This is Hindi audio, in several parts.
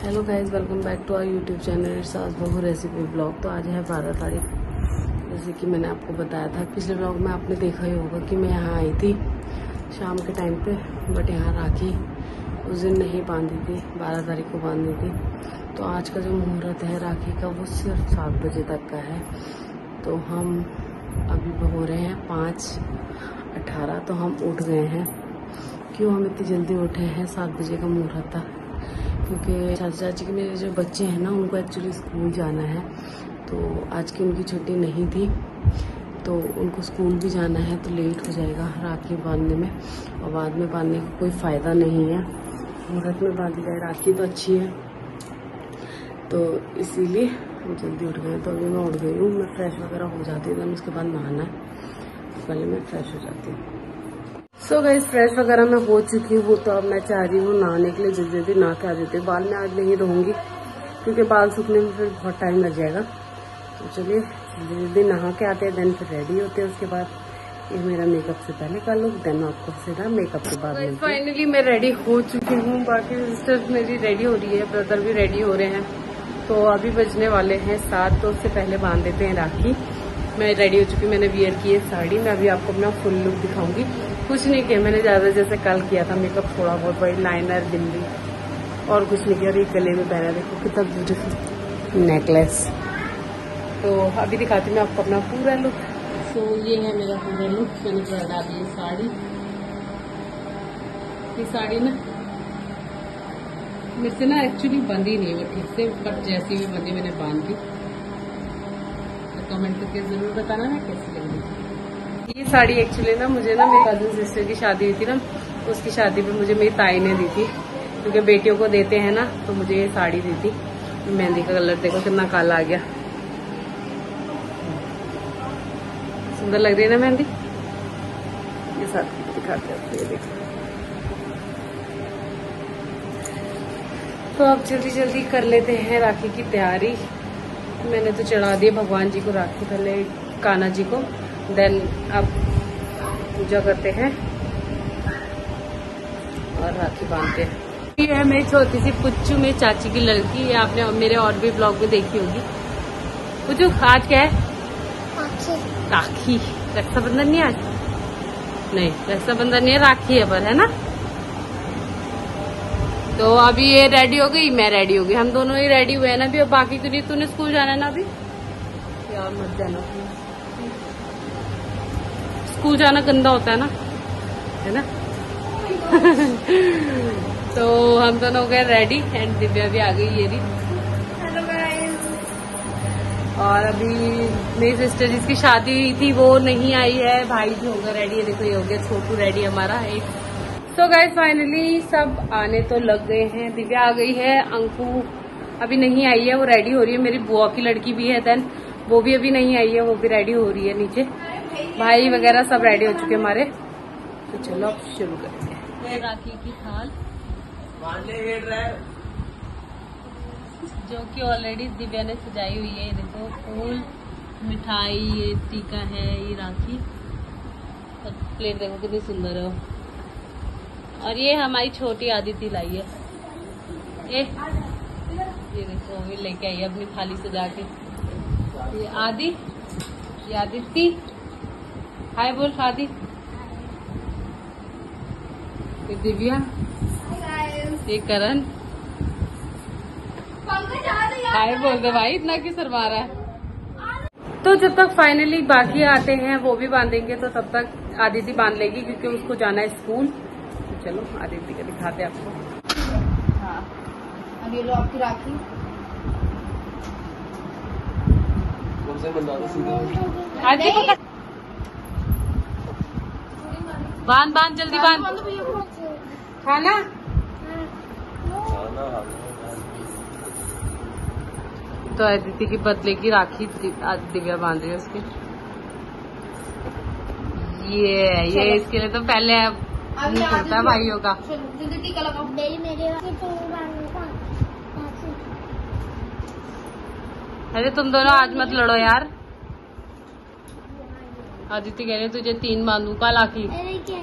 Hello guys, welcome back to our YouTube channel सास बहू रेसिपी ब्लॉग। तो आज है 12 तारीख। जैसे कि मैंने आपको बताया था पिछले ब्लॉग में, आपने देखा ही होगा कि मैं यहाँ आई थी शाम के टाइम पे, बट यहाँ राखी उस दिन नहीं बांधी थी, 12 तारीख को बांधी थी। तो आज का जो मुहूर्त है राखी का वो सिर्फ 7 बजे तक का है। तो हम अभी हो रहे हैं 5:18, तो हम उठ गए हैं। क्यों हम इतनी जल्दी उठे हैं? 7 बजे का मुहूर्त था, क्योंकि चाची के मेरे जो बच्चे हैं ना, उनको एक्चुअली स्कूल जाना है। तो आज की उनकी छुट्टी नहीं थी, तो उनको स्कूल भी जाना है, तो लेट हो जाएगा राखी बांधने में, और बाद में बांधने का कोई फ़ायदा नहीं है। मुहूर्त में बांधी जाए राखी तो अच्छी है, तो इसीलिए हम जल्दी उठ गए। तो अभी मैं उठ गई हूँ, मैं फ्रेश वगैरह हो जाती हूँ, उसके बाद नहाना है, तो पहले मैं फ्रेश हो जाती हूँ। सो गाइस, फ्रेश वगैरह मैं हो चुकी हूँ। तो अब मैं चाह रही हूँ नहाने के लिए, जल्दी जल्दी नहा के आ जाती हूँ। बाल में आज नहीं धोऊंगी क्योंकि बाल सूखने में फिर बहुत टाइम लग जाएगा। तो चलिए जल्दी जल्दी नहा के आते हैं, देन फिर रेडी होते हैं। उसके बाद ये मेरा मेकअप से पहले का लुक, देन आपको सीधा मेकअप के बाद। फाइनली मैं रेडी हो चुकी हूँ। बाकी सिस्टर्स मेरी रेडी हो रही है, ब्रदर भी रेडी हो रहे हैं। तो अभी बजने वाले हैं 7, तो उससे पहले बांध देते हैं राखी। मैं रेडी हो चुकी, मैंने वियर की है साड़ी। मैं अभी आपको अपना फुल लुक दिखाऊंगी। कुछ नहीं किया मैंने, ज्यादा जैसे कल किया था मेकअप, थोड़ा बहुत वही लाइनर, बिंदी, और कुछ नहीं किया। और एक गले में पहना, देखो कितना ब्यूटीफुल नेकलेस। तो अभी दिखाती हूँ मैं आपको अपना पूरा लुक। तो ये है मेरा पूरा लुक। मैंने पहना दी साड़ी। ये साड़ी ना मेरे से ना एक्चुअली बंधी नहीं वो ठीक से, बट जैसी भी बंधी मैंने बांध दी। तो कमेंट करके जरूर बताना ना कैसी लग रही। ये साड़ी एक्चुअली ना मुझे ना मेरी कजन सिस्टर की शादी हुई थी ना, उसकी शादी पे मुझे मेरी ताई ने दी थी, क्योंकि बेटियों को देते हैं ना, तो मुझे ये साड़ी दी थी। मेहंदी का कलर देखो कितना काला आ गया, सुंदर लग रही है ना मेहंदी। ये साथ दिखाते हैं, ये देखो। तो अब जल्दी जल्दी कर लेते हैं राखी की तैयारी। मैंने तो चढ़ा दी भगवान जी को राखी, पहले कान्हा जी को, देन अब पूजा करते हैं और राखी बांधते हैं। ये है मेरी छोटी सी पुच्चू, मेरी चाची की लड़की। ये आपने मेरे और भी ब्लॉग में देखी होगी। पुच्चू आज क्या है? राखी। रक्षाबंधन नहीं आज? नहीं, रक्षाबंधन नहीं है, राखी है पर, है ना। तो अभी ये रेडी हो गई, मैं रेडी हो गई, हम दोनों ही रेडी हुए हैं ना अभी। और बाकी तो नहीं, तूने स्कूल जाना है ना अभी? यार मत जाना, स्कूल जाना गंदा होता है ना, है ना। तो हम दोनों हो गए रेडी, एंड दिव्या भी आ गई। ये रही। Hello guys. और अभी मेरी सिस्टर जिसकी शादी हुई थी वो नहीं आई है, भाई भी होगा रेडी है। देखो ये हो गया छोटू रेडी हमारा एक। सो गाइस, फाइनली सब आने तो लग गए हैं। दिव्या आ गई है, अंकु अभी नहीं आई है, वो रेडी हो रही है। मेरी बुआ की लड़की भी है, देन वो भी अभी नहीं आई है, वो भी रेडी हो रही है नीचे। भाई वगैरह सब रेडी हो चुके हमारे। तो चलो अब शुरू करते हैं। राखी की थाल जो कि ऑलरेडी दिव्या ने सजाई हुई है। देखो फूल, मिठाई, ये टीका है, ये राखी, और प्लेट देखो कितनी सुंदर है। और ये हमारी छोटी आदिति लाई है। ये देखो अभी लेके आई है अपनी थाली सजा के। ये आदि, ये आदिति, हाय बोल आदि। ये दिव्या, ये करण, हाय बोल दे भाई, इतना क्यों शर्मा रहा है। तो जब तक फाइनली बाकी आते हैं वो भी बांधेंगे, तो तब तक आदिति बांध लेगी क्योंकि उसको जाना है स्कूल। तो चलो आदिति का दिखाते हैं आपको। हाँ, अब ये लो आपकी राखी। आदिति बांध बांध, जल्दी बांध। खाना तो आदिति की पतले की राखी दिव्या बांध रही है उसकी। ये इसके लिए तो पहले नहीं करता है भाइयों का। टीका लगाओ। अरे तुम दोनों आज मत लड़ो यार। आदिति कह रहे तुझे 3 बांधू का राखी। अरे क्या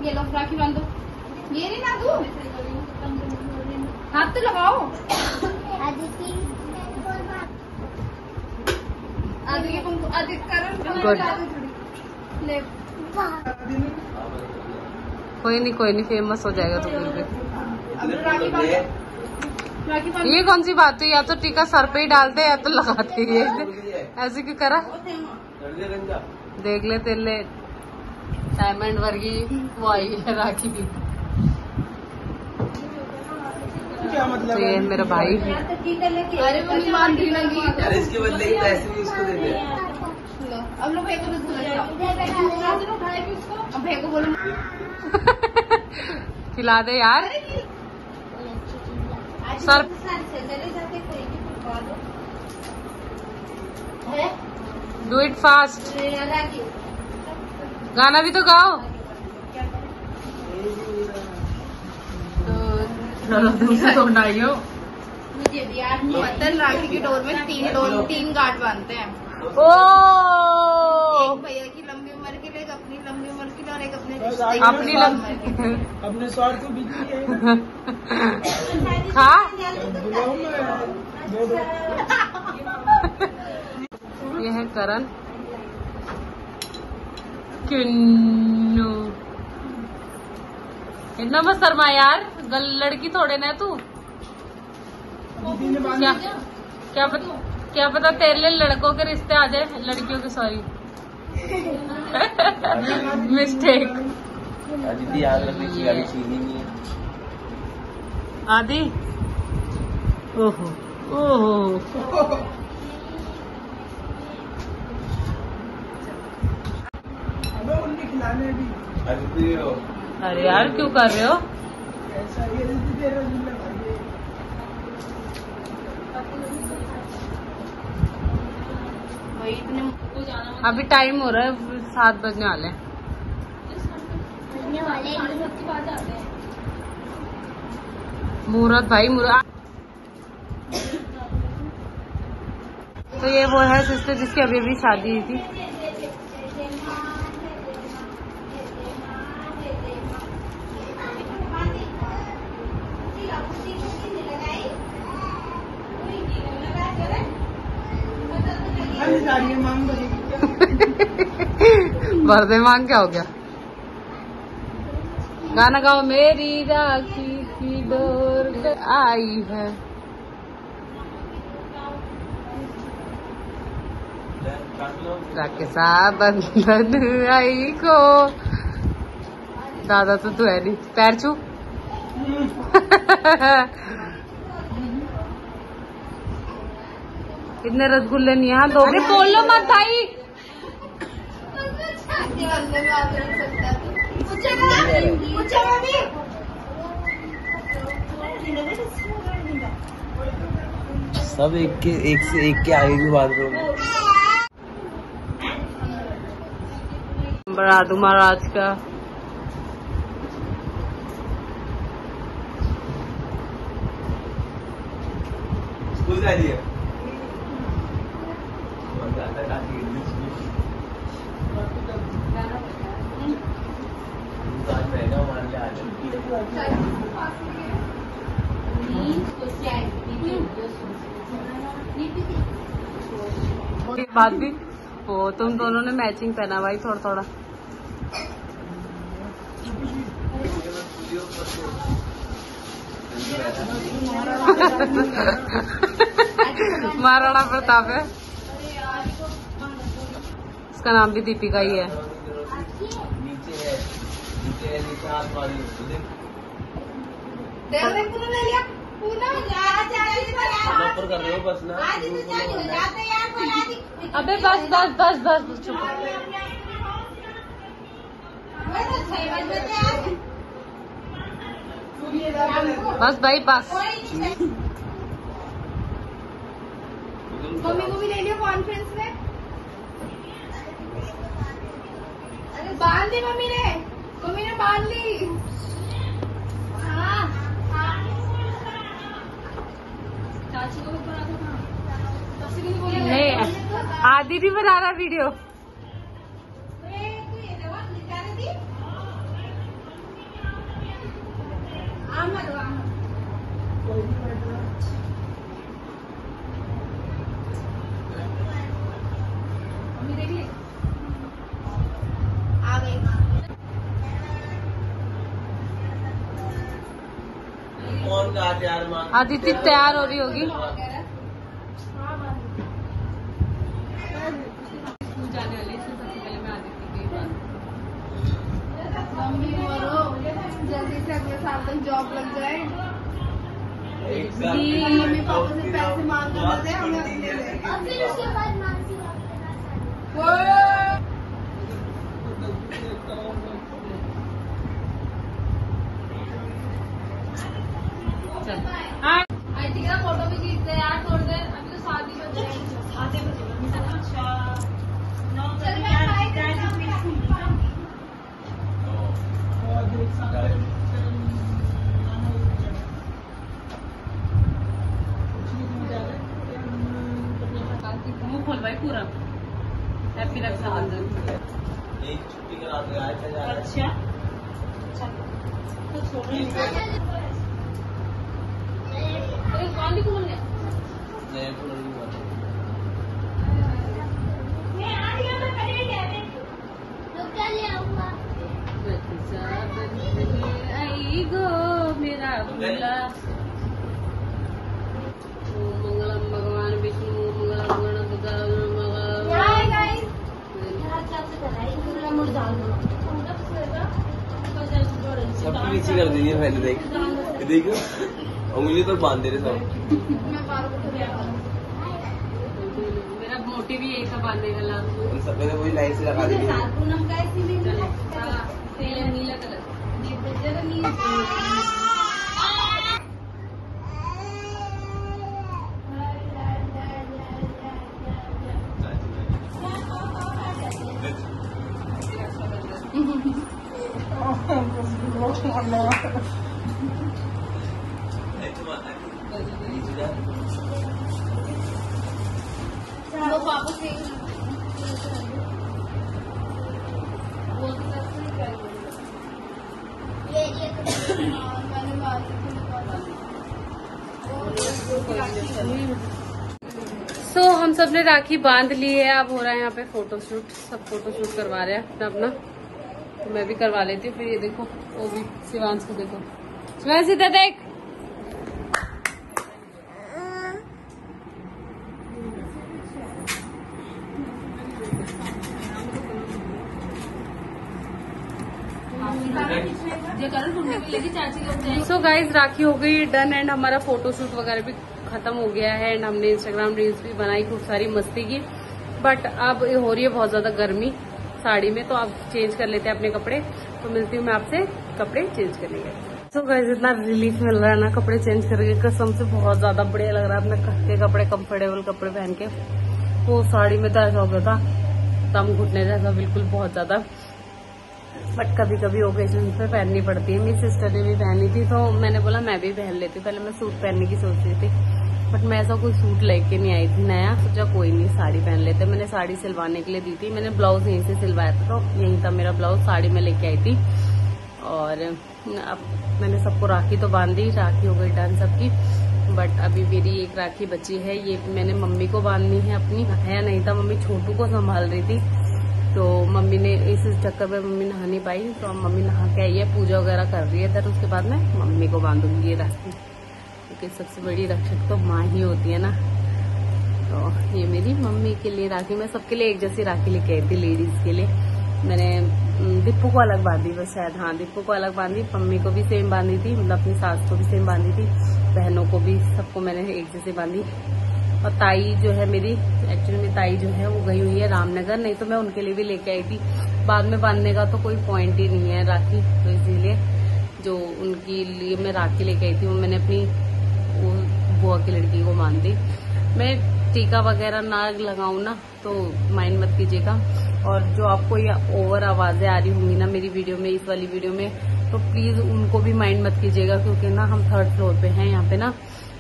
ये लो राखी बांधो। ये नहीं बांधू। हाथ तो लगाओ। कोई नहीं फेमस हो जाएगा तो फिर भी। ये कौन सी बात हुई? या तो टीका सर पे ही डालते या तो लगाते ही ऐसे क्यों करा? देख ले तेरे डायमंड वर्गी वो आई है राखी की। क्या मतलब? तो ये मेरा भाई। अरे इसके बदले ही पैसे भी उसको दे दे। अब लोग भैया को बोलो खिला दे यार सर। Do it fast. गाना भी तो गाओ। तुमसे तो बनाइयो। मुझे भी यार पता है, राखी की डोर में तीन गांठ बांधते हैं। ओ एक भैया की लंबी उम्र के लिए, एक अपनी लंबी उम्र के लिए और एक अपने अपनी अपने स्वार्थ को बिजली है। खा ये है करण किन्नू। इतना मत शर्मा यार, लड़की थोड़े ना तू। क्या पता तेरे लिए लड़कों के रिश्ते आ जाए, लड़कियों के सॉरी मिस्टेक। आदित्य याद रखने की गाड़ी चीनी नहीं है। आदि ओहो ओहो खिलाने भी। अरे यार क्यों कर रहे हो? ऐसा ये अभी टाइम हो रहा है 7 बजने वाले हैं। मुहूर्त भाई मुहूर्त। तो ये वो है सिस्टर जिसकी अभी अभी शादी हुई थी। बर्दे मांग क्या हो गया? गाना गाओ। मेरी राखी की डोर आई है। राखी सा बंधन आई को। दादा तो तू है नहीं, पैर छू। इतने रसगुल्ले नहीं है दो। बोलो मत भाई। सब एक से एक के आगे की बात करो। बरादू महाराज का स्कूल जा रही है। बात भी हो, तुम दोनों ने मैचिंग पहना भाई थोड़ा थोड़ा। महाराणा प्रताप है। इसका नाम भी दीपिका ही है। कर रहे हो बस ना। अबे बस बस बस बस चुप। बस भाई बस। मम्मी को भी ले लिया कॉन्फ्रेंस में। अरे बांध दी मम्मी ने बांध ली। हाँ चाची को भी बना दो। नहीं आदि भी बना रहा वीडियो। आ गई। आदित्य तैयार हो रही होगी। जाने वाली सबसे पहले मैं आदित्य की बात मम्मी बोलो जल्दी से अगले साल तक जॉब लग जाए। मम्मी पापा से पैसे मांगने दे हमें अपने लिए। और फिर उसके बाद मानसी फोटो भी खींचते हैं यार थोड़ी देर। अभी तो शादी बज रही है। मुंह खोल भाई पूरा। हैप्पी रक्षाबंधन। एक छुट्टी करा दो यार। अच्छा कौन कौन है? गो मेरा भोला मंगलम भगवान विष्णु मंगलम गणपति सबकी नीचे कर दीजिए पहले। देखो उंगली तो बांध दे रहे सब। मेरा मोटिव भी यही था बांधने का लाभ। उन सब में वही लाइन से लगा दीजिए। नीला कलर वो पापा से सो हम सब ने राखी बांध ली है। अब हो रहा है यहाँ पे फोटोशूट। सब फोटोशूट करवा रहे हैं अपना अपना। तो मैं भी करवा लेती हूँ। फिर ये देखो वो भी शिवांश को देखो। शिवांश इधर देख। सो गाइज राखी हो गई डन एंड हमारा फोटोशूट वगैरह भी खत्म हो गया है एंड हमने इंस्टाग्राम रील्स भी बनाई, खूब सारी मस्ती की। बट अब हो रही है बहुत ज्यादा गर्मी साड़ी में, तो अब चेंज कर लेते हैं अपने कपड़े। तो मिलती हूँ मैं आपसे कपड़े चेंज करने के। सो गाइज इतना रिलीफ मिल रहा है ना कपड़े चेंज करके, कसम से बहुत ज्यादा बढ़िया लग रहा है अपने कपड़े, कंफर्टेबल कपड़े पहन के। वो साड़ी में तो ऐसा हो गया था दम घुटने जैसा बिल्कुल बहुत ज्यादा। बट कभी कभी ओकेजन पे पहननी पड़ती है। मेरी सिस्टर ने भी पहनी थी तो मैंने बोला मैं भी पहन लेती हूँ। पहले मैं सूट पहनने की सोच रही थी बट मैं ऐसा कोई सूट लेके नहीं आई थी नया। सोचा कोई नहीं साड़ी पहन लेते। मैंने साड़ी सिलवाने के लिए दी थी। मैंने ब्लाउज यहीं से सिलवाया था, तो यहीं था मेरा ब्लाउज। साड़ी में लेके आई थी और अब मैंने सबको राखी तो बांध दी। राखी हो गई डन सबकी। बट अभी मेरी एक राखी बची है, ये मैंने मम्मी को बांधनी है अपनी। है नहीं था, मम्मी छोटू को संभाल रही थी तो मम्मी ने इस चक्कर में मम्मी नहा नहीं पाई। तो अब मम्मी नहा के आई है, पूजा वगैरह कर रही है। तो उसके बाद मैं मम्मी को बांधूंगी ये राखी, क्योंकि सबसे बड़ी रक्षक तो माँ ही होती है ना। तो ये मेरी मम्मी के लिए राखी। मैं सबके लिए एक जैसी राखी लेके आई थी लेडीज के लिए। मैंने दीपू को अलग बांधी बस शायद, हाँ दीपू को अलग बांधी। मम्मी को भी सेम बांधी थी, मतलब अपनी सास को भी सेम बांधी थी, बहनों को भी, सबको मैंने एक जैसे बांधी। और ताई जो है मेरी, एक्चुअली मेरी ताई जो है वो गई हुई है रामनगर, नहीं तो मैं उनके लिए भी लेके आई थी। बाद में बांधने का तो कोई पॉइंट ही नहीं है राखी, तो इसीलिए जो उनके लिए मैं राखी लेके आई थी वो मैंने अपनी बुआ की लड़की को बांध दी। मैं टीका वगैरह ना लगाऊं ना तो माइंड मत कीजिएगा। और जो आपको ये ओवर आवाजें आ रही होंगी ना मेरी वीडियो में, इस वाली वीडियो में, तो प्लीज उनको भी माइंड मत कीजिएगा, क्योंकि ना हम 3rd फ्लोर पे हैं। यहाँ पे ना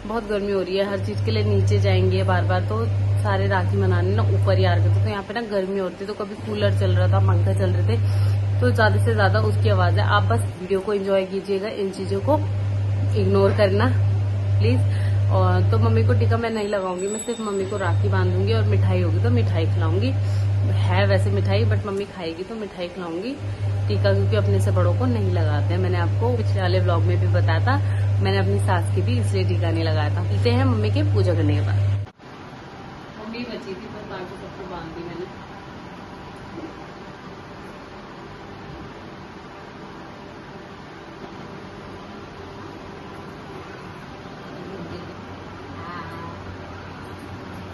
बहुत गर्मी हो रही है, हर चीज के लिए नीचे जाएंगे बार बार, तो सारे राखी मनाने ना ऊपर ही आ रहे थे। तो यहाँ पे ना गर्मी होती है, तो कभी कूलर चल रहा था, पंखा चल रहे थे, तो ज्यादा से ज्यादा उसकी आवाज है। आप बस वीडियो को एंजॉय कीजिएगा, इन चीजों को इग्नोर करना प्लीज। और तो मम्मी को टीका मैं नहीं लगाऊंगी, मैं सिर्फ मम्मी को राखी बांधूंगी और मिठाई होगी तो मिठाई खिलाऊंगी। है वैसे मिठाई बट मम्मी खाएगी तो मिठाई खिलाऊंगी। टीका क्योंकि अपने से बड़ों को नहीं लगाते हैं, मैंने आपको पिछले वाले ब्लॉग में भी बताया था। मैंने अपनी सास की भी इसलिए टीका नहीं लगाया था। मिलते हैं मम्मी के पूजा करने के बाद। मम्मी बची थी बस, बाकी सबको बांध दी मैंने।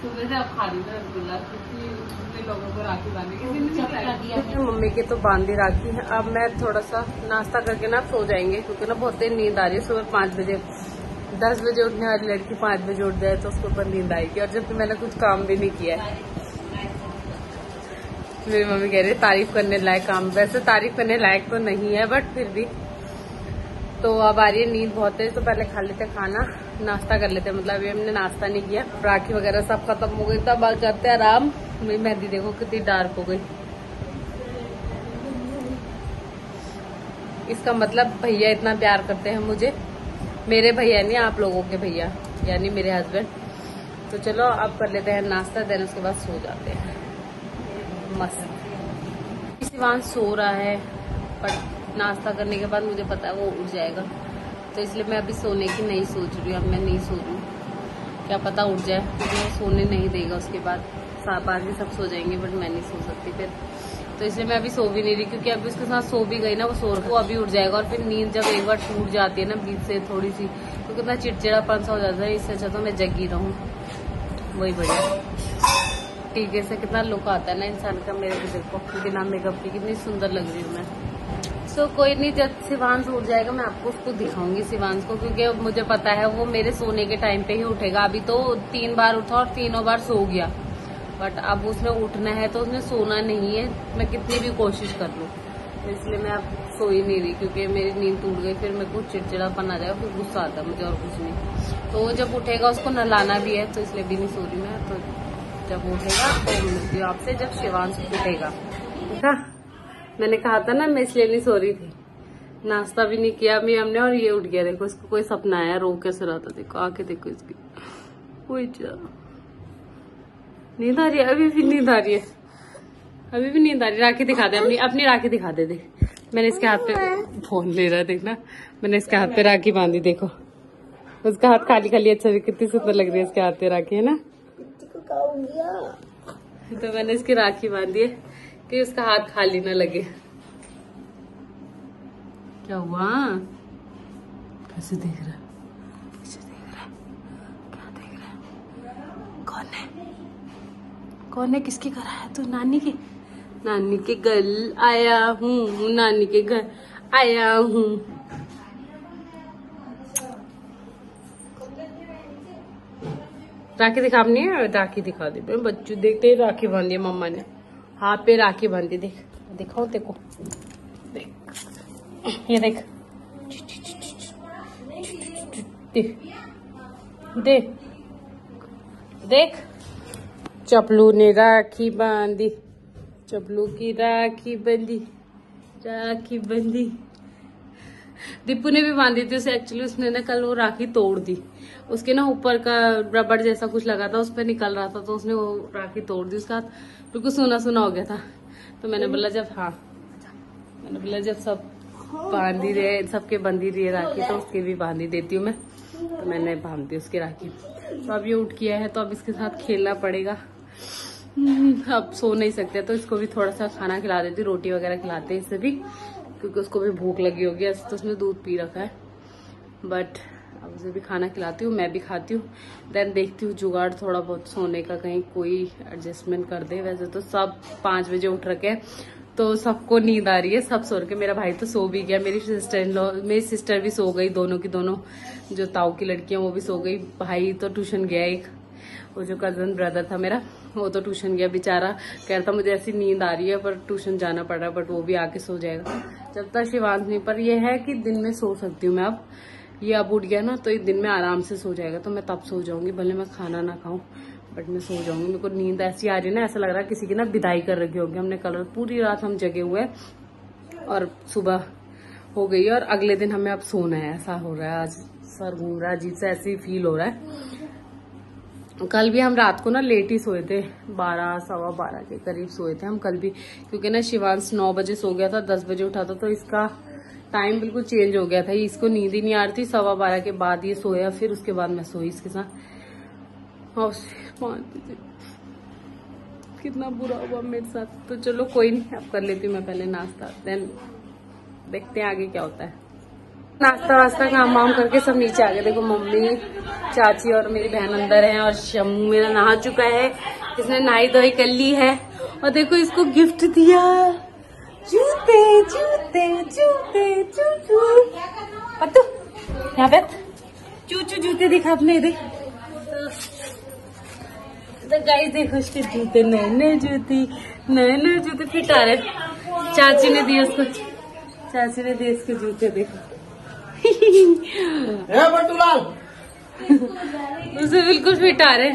सुबह से आप खा रही थी रसगुल्ला, क्योंकि लोगों को राखी बांधने मम्मी की तो बांधी राखी है। अब मैं थोड़ा सा नाश्ता करके ना सो जाएंगे, क्योंकि ना बहुत देर नींद आ रही है। सुबह 5 बजे 10 बजे उठने वाली लड़की 5 बजे उठ जाए तो उसके ऊपर नींद आएगी, और जबकि मैंने कुछ काम भी नहीं किया है। मेरी मम्मी कह रही है तारीफ करने लायक काम, वैसे तारीफ करने लायक तो नहीं है बट फिर भी। तो अब आ रही है नींद बहुत है, तो पहले खा लेते खाना, नाश्ता कर लेते। मतलब अभी हमने नाश्ता नहीं किया, राखी वगैरह सब खत्म हो गई, तब करते आराम। मेरी मेहंदी देखो कितनी डार्क हो गई। इसका मतलब भैया इतना प्यार करते हैं मुझे, मेरे भैया नहीं आप लोगों के भैया, यानी मेरे हस्बैंड। तो चलो अब कर लेते हैं नाश्ता, देन उसके बाद सो जाते हैं मस्त। शिवांश सो रहा है बट नाश्ता करने के बाद मुझे पता है वो उठ जाएगा, तो इसलिए मैं अभी सोने की नहीं सोच रही हूँ। अब मैं नहीं सो रही हूँ, क्या पता उठ जाए, क्योंकि वो सोने नहीं देगा। उसके बाद बाकी सब सो जाएंगे बट मैं नहीं सो सकती फिर, तो इसलिए मैं अभी सो भी नहीं रही। क्योंकि अभी उसके साथ सो भी गई ना, वो अभी उठ जाएगा, और फिर नींद जब एक बार टूट जाती है ना बीच से थोड़ी सी, तो कितना चिड़चिड़ापन सा हो जाता है। इससे अच्छा तो मैं जगी रहूँ, वही बढ़िया। टीके से कितना लुक आता है ना इंसान का। मेरे को देखो बिना मेकअप की कितनी सुंदर लग रही हूँ मैं। सो कोई नहीं, जब शिवांश उठ जाएगा मैं आपको उसको दिखाऊंगी शिवांश को, क्योंकि मुझे पता है वो मेरे सोने के टाइम पे ही उठेगा। अभी तो 3 बार उठा और तीनों बार सो गया, बट अब उसने उठना है तो उसने सोना नहीं है, मैं कितनी भी कोशिश कर लूँ। तो इसलिए मैं अब सो ही नहीं रही, क्योंकि मेरी नींद टूट गई, फिर मेरे को चिड़चिड़ापन आ जाएगा, फिर गुस्सा आता है मुझे और कुछ नहीं। तो वो जब उठेगा उसको नहलाना भी है, तो इसलिए भी नहीं सो रही मैं। तो जब उठेगा तो मिलती हूँ आपसे, जब शिवांश उठेगा। देखा मैंने कहा था ना मैं इसलिए नहीं सो रही थी। नाश्ता भी नहीं किया अभी हमने, और ये उठ गया। देखो इसको कोई सपना आया, रो कैसे रहा था, देखो आके देखो इसकी। नींद आ रही है, अभी भी नींद आ रही है, अभी भी नींद आ रही है। राखी दिखा दे अपनी राखी दिखा दे। देख मैंने इसके हाथ पे फोन ले रहा है, देखना मैंने इसके हाथ पे राखी बांधी। देखो उसका हाथ खाली खाली, अच्छा भी कितनी सुंदर लग रही है इसके हाथ पे राखी, है ना। तो मैंने इसकी राखी बांधी है कि उसका हाथ खाली ना लगे। क्या हुआ, कैसे देख रहा है, कैसे देख रहा है, क्या देख रहा है, कौन है, कौन है, किसके घर आया तू? नानी के घर आया हूँ, नानी के घर आया हूँ। राखी दिखा, अपनी राखी दिखा दे। बच्चू देखते ही राखी बांधी है मम्मा ने, हाथ पे राखी बांधी। देख दिखाओ, देखो देख, ये देख देख देख, चपलू ने राखी बांधी, चपलू की राखी बंधी, राखी बंधी। दीपू ने भी बांधी थी उसे, एक्चुअली उसने ना कल वो राखी तोड़ दी। उसके ना ऊपर का रबड़ जैसा कुछ लगा था, उस पर निकल रहा था, तो उसने वो राखी तोड़ दी। उसका हाथ बिल्कुल सूना सूना हो गया था। तो मैंने बोला जब सब बांधी रहे, सबके बंधी रही है राखी, तो उसकी भी बांधी देती हूँ मैं। तो मैंने बांध दी उसकी राखी। तो अब ये उठ किया है, तो अब इसके साथ खेलना पड़ेगा। अब सो नहीं सकते, तो इसको भी थोड़ा सा खाना खिला देती हूँ, रोटी वगैरह खिलाते हैं इसे भी, क्योंकि उसको भी भूख लगी होगी। ऐसे तो उसने दूध पी रखा है, बट अब उसे भी खाना खिलाती हूँ, मैं भी खाती हूँ। देन देखती हूँ जुगाड़ थोड़ा बहुत सोने का, कहीं कोई एडजस्टमेंट कर दे। वैसे तो सब 5 बजे उठ रखे हैं, तो सबको नींद आ रही है, सब सो रखे। मेरा भाई तो सो भी गया, मेरी सिस्टर भी सो गई, दोनों की दोनों, जो ताऊ की लड़कियां वो भी सो गई। भाई तो ट्यूशन गया, एक वो जो कजन ब्रदर था मेरा, वो तो ट्यूशन गया बेचारा। कह रहा था मुझे ऐसी नींद आ रही है पर ट्यूशन जाना पड़ रहा है, बट वो भी आके सो जाएगा जब तक शिवांश नहीं। पर ये है कि दिन में सो सकती हूँ मैं। अब ये अब उठ गया ना, तो एक दिन में आराम से सो जाएगा, तो मैं तब सो जाऊंगी, भले मैं खाना ना खाऊं, बट मैं सो जाऊंगी। मेरे को नींद ऐसी आ रही है ना, ऐसा लग रहा है किसी की ना विदाई कर रखी होगी। हमने कल पूरी रात हम जगे हुए और सुबह हो गई, और अगले दिन हमें अब सोना है, ऐसा हो रहा है। आज सर घूम रहा है, अजीब सा ऐसे ही फील हो रहा है। कल भी हम रात को ना लेट ही सोए थे, 12 सवा 12 के करीब सोए थे हम कल भी, क्योंकि ना शिवांश 9 बजे सो गया था, 10 बजे उठा था, तो इसका टाइम बिल्कुल चेंज हो गया था। इसको नींद ही नहीं आ रही थी, 12:15 के बाद ये सोया, फिर उसके बाद मैं सोई इसके साथ। और 5 बजे कितना बुरा हुआ मेरे साथ। तो चलो कोई नहीं, अब कर लेती हूँ मैं पहले नाश्ता, देन देखते हैं आगे क्या होता है। नाश्ता वास्ता काम वाम करके सब नीचे आ गए। देखो मम्मी, चाची और मेरी बहन अंदर है, और शम्मू मेरा नहा चुका है, इसने नहाई धोई कर ली है। और देखो इसको गिफ्ट दिया, जूते जूते जूते चूचू पत्तू, यहाँ पे चूचू जूते दिखा अपने, देख तो गाइस देखो इसके जूते, नए नए जूते फिट आ रहे। चाची ने दिए उसको, चाची ने दिए इसके जूते, देखो बटूलाल उसे बिल्कुल फिट आ रहे।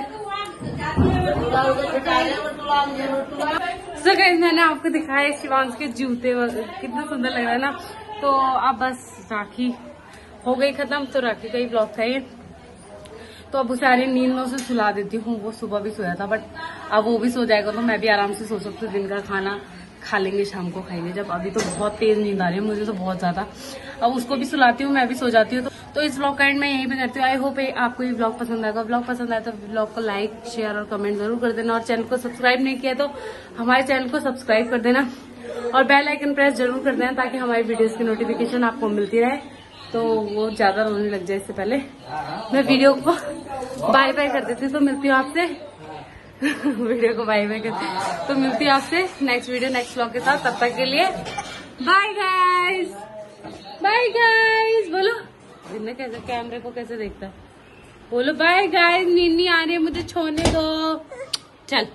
तो गाइस मैंने आपको दिखाया शिवांश के जूते वगैरह, कितना सुंदर लग रहा है ना। तो अब बस राखी हो गई खत्म, तो राखी का ही ब्लॉग था ये। तो अब उसे सारी नींद में उसे सुला देती हूँ, वो सुबह भी सोया था, बट अब वो भी सो जाएगा तो मैं भी आराम से सो सकती हूँ। दिन का खाना खा लेंगे, शाम को खाएंगे जब। अभी तो बहुत तेज नींद आ रही है मुझे तो, बहुत ज्यादा। अब उसको भी सुलाती हूँ, मैं भी सो जाती हूँ। तो इस ब्लॉग का एंड मैं यहीं पे करती हूँ। आई होप आपको ये ब्लॉग पसंद आएगा। ब्लॉग पसंद आए तो ब्लॉग को लाइक, शेयर और कमेंट जरूर कर देना, और चैनल को सब्सक्राइब नहीं किया तो हमारे चैनल को सब्सक्राइब कर देना, और बेल आइकन प्रेस जरूर कर देना, ताकि हमारी वीडियोस की नोटिफिकेशन आपको मिलती रहे, तो वो ज्यादा रोने लग जाए। इससे पहले मैं वीडियो को बाय बाय कर देती हूँ, तो मिलती हूँ आपसे वीडियो को बाय बाय करती, तो मिलती हूँ आपसे नेक्स्ट वीडियो नेक्स्ट ब्लॉग के साथ। तब तक के लिए बाय गाइस, बाय गाइस बोलो। इन्हें कैसे, कैमरे को कैसे देखता है, बोलो बाय गाइस, नीनी आ रही है मुझे छोड़ने दो, चल।